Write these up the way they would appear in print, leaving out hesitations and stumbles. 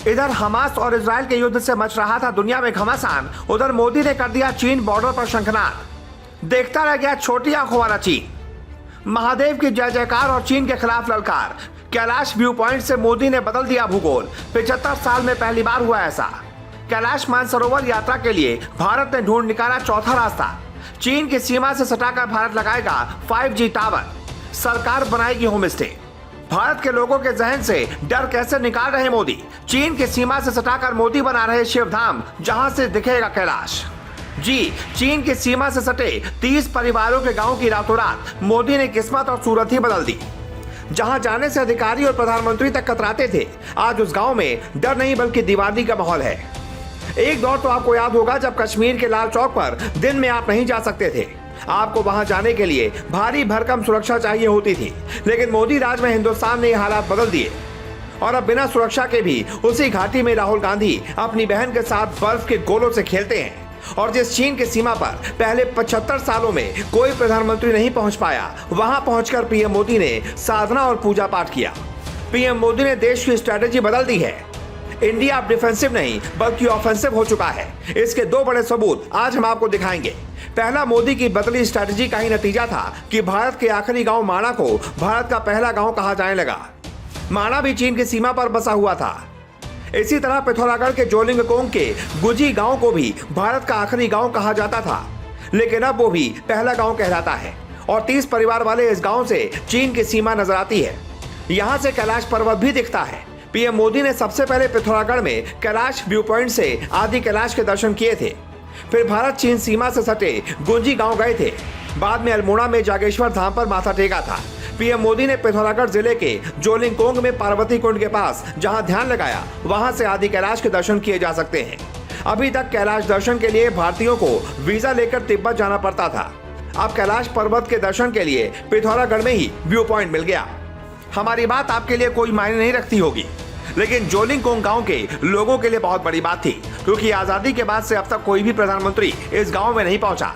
इधर हमास और इजराइल के युद्ध से मच रहा था दुनिया में घमासान, उधर मोदी ने कर दिया चीन बॉर्डर पर शंखनाद। देखता रह गया छोटी आंखों वाला चीन। महादेव की जय जयकार और चीन के खिलाफ ललकार। कैलाश व्यू पॉइंट से मोदी ने बदल दिया भूगोल। 75 साल में पहली बार हुआ ऐसा। कैलाश मानसरोवर यात्रा के लिए भारत ने ढूंढ निकाला चौथा रास्ता। चीन की सीमा से सटाकर भारत लगाएगा 5G टावर। सरकार बनाएगी होम स्टे। भारत के लोगों के जहन से डर कैसे निकाल रहे मोदी। चीन की सीमा से सटाकर मोदी बना रहे शिवधाम, जहां से दिखेगा कैलाश। जी, चीन की सीमा से सटे 30 परिवारों के गांव की रातों रात मोदी ने किस्मत और सूरत ही बदल दी। जहां जाने से अधिकारी और प्रधानमंत्री तक कतराते थे, आज उस गांव में डर नहीं बल्कि दीवानी का माहौल है। एक दौर तो आपको याद होगा जब कश्मीर के लाल चौक पर दिन में आप नहीं जा सकते थे। आपको वहां जाने के लिए भारी भरकम सुरक्षा चाहिए होती थी, लेकिन मोदी राज में हिंदुस्तान ने ये हालात बदल दिए और अब बिना सुरक्षा के भी उसी घाटी में राहुल गांधी अपनी बहन के साथ बर्फ के गोलों से खेलते हैं। और जिस चीन की सीमा पर पहले 75 सालों में कोई प्रधानमंत्री नहीं पहुंच पाया, वहां पहुंचकर पीएम मोदी ने साधना और पूजा पाठ किया। पीएम मोदी ने देश की स्ट्रेटेजी बदल दी है। इंडिया अब डिफेंसिव नहीं बल्कि ऑफेंसिव हो चुका है। इसके दो बड़े सबूत आज हम आपको दिखाएंगे। पहला, मोदी की बदली स्ट्रेटेजी का ही नतीजा था कि भारत के आखिरी गांव माणा को भारत का पहला गांव कहा जाने लगा। माणा भी चीन की सीमा पर बसा हुआ था। इसी तरह पिथौरागढ़ के जोलिंगकोंग के गुजी गांव को भी भारत का आखिरी गांव कहा जाता था, लेकिन अब वो भी पहला गांव कहलाता है और 30 परिवार वाले इस गांव से चीन की सीमा नजर आती है। यहां से कैलाश पर्वत भी दिखता है। पीएम मोदी ने सबसे पहले पिथौरागढ़ में कैलाश व्यू पॉइंट से आदि कैलाश के दर्शन किए थे। फिर भारत चीन सीमा से सटे गुंजी गांव गए थे। बाद में अल्मोड़ा में जागेश्वर धाम पर माथा टेका था। पीएम मोदी ने पिथौरागढ़ जिले के जोलिंगकोंग में पार्वती कुंड के पास जहां ध्यान लगाया, वहां से आदि कैलाश के दर्शन किए जा सकते हैं। अभी तक कैलाश दर्शन के लिए भारतीयों को वीजा लेकर तिब्बत जाना पड़ता था। अब कैलाश पर्वत के दर्शन के लिए पिथौरागढ़ में ही व्यू पॉइंट मिल गया। हमारी बात आपके लिए कोई मायने नहीं रखती होगी, लेकिन जोलिंगकोंग गांव के लोगों के लिए बहुत बड़ी बात थी, क्योंकि आजादी के बाद से अब तक कोई भी प्रधानमंत्री इस गांव में नहीं पहुंचा।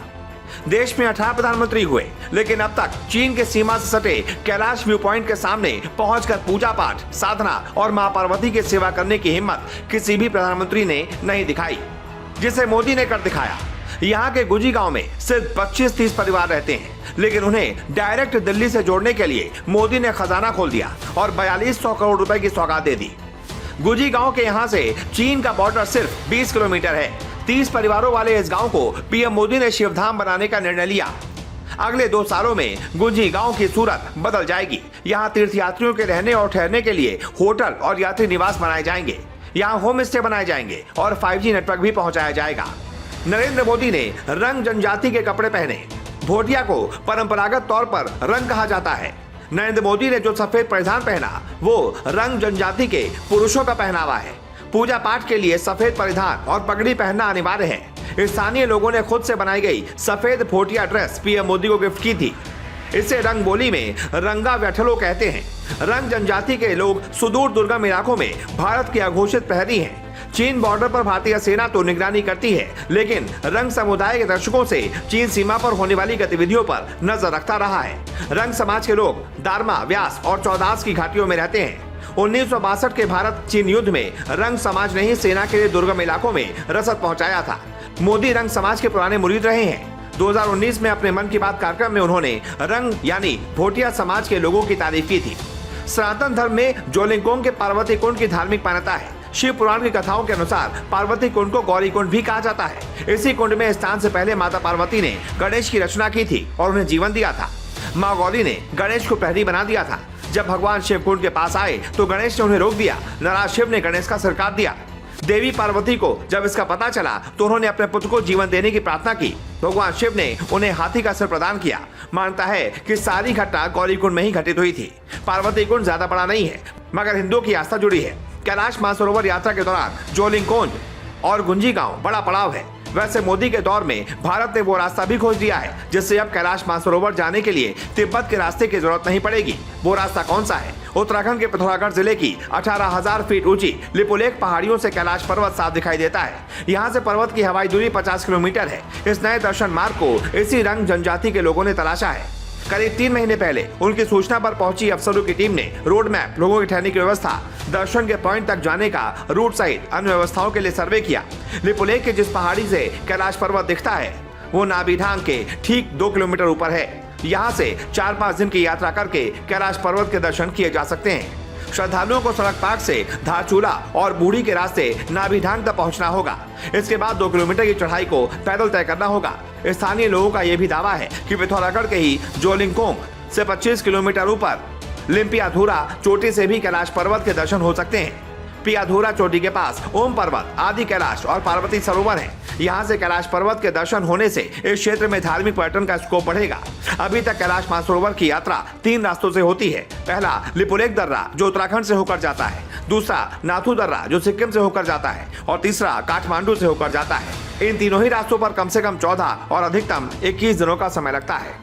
देश में 18 प्रधानमंत्री हुए, लेकिन अब तक चीन के सीमा से सटे कैलाश व्यू पॉइंट के सामने पहुंचकर पूजा पाठ, साधना और मां पार्वती की सेवा करने की हिम्मत किसी भी प्रधानमंत्री ने नहीं दिखाई, जिसे मोदी ने कर दिखाया। यहाँ के गुजी गांव में सिर्फ 25-30 परिवार रहते हैं, लेकिन उन्हें डायरेक्ट दिल्ली से जोड़ने के लिए मोदी ने खजाना खोल दिया और 4200 करोड़ रुपए की सौगात दे दी। गुजी गांव के यहाँ से चीन का बॉर्डर सिर्फ 20 किलोमीटर है। 30 परिवारों वाले इस गांव को पीएम मोदी ने शिवधाम बनाने का निर्णय लिया। अगले 2 सालों में गुंजी गांव की सूरत बदल जाएगी। यहाँ तीर्थयात्रियों के रहने और ठहरने के लिए होटल और यात्री निवास बनाए जाएंगे। यहाँ होम स्टे बनाए जाएंगे और 5G नेटवर्क भी पहुंचाया जाएगा। नरेंद्र मोदी ने रंग जनजाति के कपड़े पहने। भोटिया को परंपरागत तौर पर रंग कहा जाता है। नरेंद्र मोदी ने जो सफेद परिधान पहना वो रंग जनजाति के पुरुषों का पहनावा है। पूजा पाठ के लिए सफेद परिधान और पगड़ी पहनना अनिवार्य है। स्थानीय लोगों ने खुद से बनाई गई सफेद भोटिया ड्रेस पीएम मोदी को गिफ्ट की थी। इसे रंग बोली में रंगा व्यठलो कहते हैं। रंग जनजाति के लोग सुदूर दुर्गम इलाकों में भारत के अघोषित प्रहरी हैं। चीन बॉर्डर पर भारतीय सेना तो निगरानी करती है, लेकिन रंग समुदाय के दर्शकों से चीन सीमा पर होने वाली गतिविधियों पर नजर रखता रहा है। रंग समाज के लोग दारमा, व्यास और चौदास की घाटियों में रहते हैं। 1962 के भारत चीन युद्ध में रंग समाज ने ही सेना के लिए दुर्गम इलाकों में रसद पहुंचाया था। मोदी रंग समाज के पुराने मुरीद रहे हैं। 2019 में अपने मन की बात कार्यक्रम में उन्होंने रंग यानी भोटिया समाज के लोगों की तारीफ की थी। सनातन धर्म में जोलिंगकोंग के पार्वती कुंड की धार्मिक मान्यता है। शिव पुराण की कथाओं के अनुसार पार्वती कुंड को गौरी कुंड भी कहा जाता है। इसी कुंड में स्नान से पहले माता पार्वती ने गणेश की रचना की थी और उन्हें जीवन दिया था। माँ गौरी ने गणेश को प्रहरी बना दिया था। जब भगवान शिव कुंड के पास आए तो गणेश ने उन्हें रोक दिया। नाराज शिव ने गणेश का सिर काट दिया। देवी पार्वती को जब इसका पता चला तो उन्होंने अपने पुत्र को जीवन देने की प्रार्थना की। भगवान शिव ने उन्हें हाथी का सिर प्रदान किया। मानता है कि सारी घटना गौरी कुंड में ही घटित हुई थी। पार्वती कुंड ज्यादा बड़ा नहीं है, मगर हिंदुओं की आस्था जुड़ी है। कैलाश मानसरोवर यात्रा के दौरान जोलिंगकोंग और गुंजी गांव बड़ा पड़ाव है। वैसे मोदी के दौर में भारत ने वो रास्ता भी खोज दिया है, जिससे अब कैलाश मानसरोवर जाने के लिए तिब्बत के रास्ते की जरूरत नहीं पड़ेगी। वो रास्ता कौन सा है? उत्तराखंड के पिथौरागढ़ जिले की 18,000 फीट ऊंची लिपुलेख पहाड़ियों से कैलाश पर्वत साफ दिखाई देता है। यहाँ से पर्वत की हवाई दूरी 50 किलोमीटर है। इस नए दर्शन मार्ग को इसी रंग जनजाति के लोगों ने तलाशा है। करीब 3 महीने पहले उनकी सूचना पर पहुंची अफसरों की टीम ने रोड मैप, लोगों की ठहरने की व्यवस्था, दर्शन के पॉइंट तक जाने का रूट सहित अन्य व्यवस्थाओं के लिए सर्वे किया। लिपुलेख के जिस पहाड़ी से कैलाश पर्वत दिखता है वो नाभिढांग के ठीक 2 किलोमीटर ऊपर है। यहाँ से 4-5 दिन की यात्रा करके कैलाश पर्वत के दर्शन किए जा सकते हैं। श्रद्धालुओं को सड़क पार्क से धारचूला और बूढ़ी के रास्ते नाभिढांग तक पहुंचना होगा। इसके बाद 2 किलोमीटर की चढ़ाई को पैदल तय करना होगा। स्थानीय लोगों का यह भी दावा है कि पिथौरागढ़ के ही जोलिंगकोंग से 25 किलोमीटर ऊपर लिम्पियाधुरा चोटी से भी कैलाश पर्वत के दर्शन हो सकते हैं। पियाधुरा चोटी के पास ओम पर्वत, आदि कैलाश और पार्वती सरोवर है। यहाँ से कैलाश पर्वत के दर्शन होने से इस क्षेत्र में धार्मिक पर्यटन का स्कोप बढ़ेगा। अभी तक कैलाश मानसरोवर की यात्रा 3 रास्तों से होती है। पहला लिपुलेख दर्रा जो उत्तराखंड से होकर जाता है, दूसरा नाथू दर्रा जो सिक्किम से होकर जाता है और तीसरा काठमांडू से होकर जाता है। इन तीनों ही रास्तों पर कम से कम 14 और अधिकतम 21 दिनों का समय लगता है।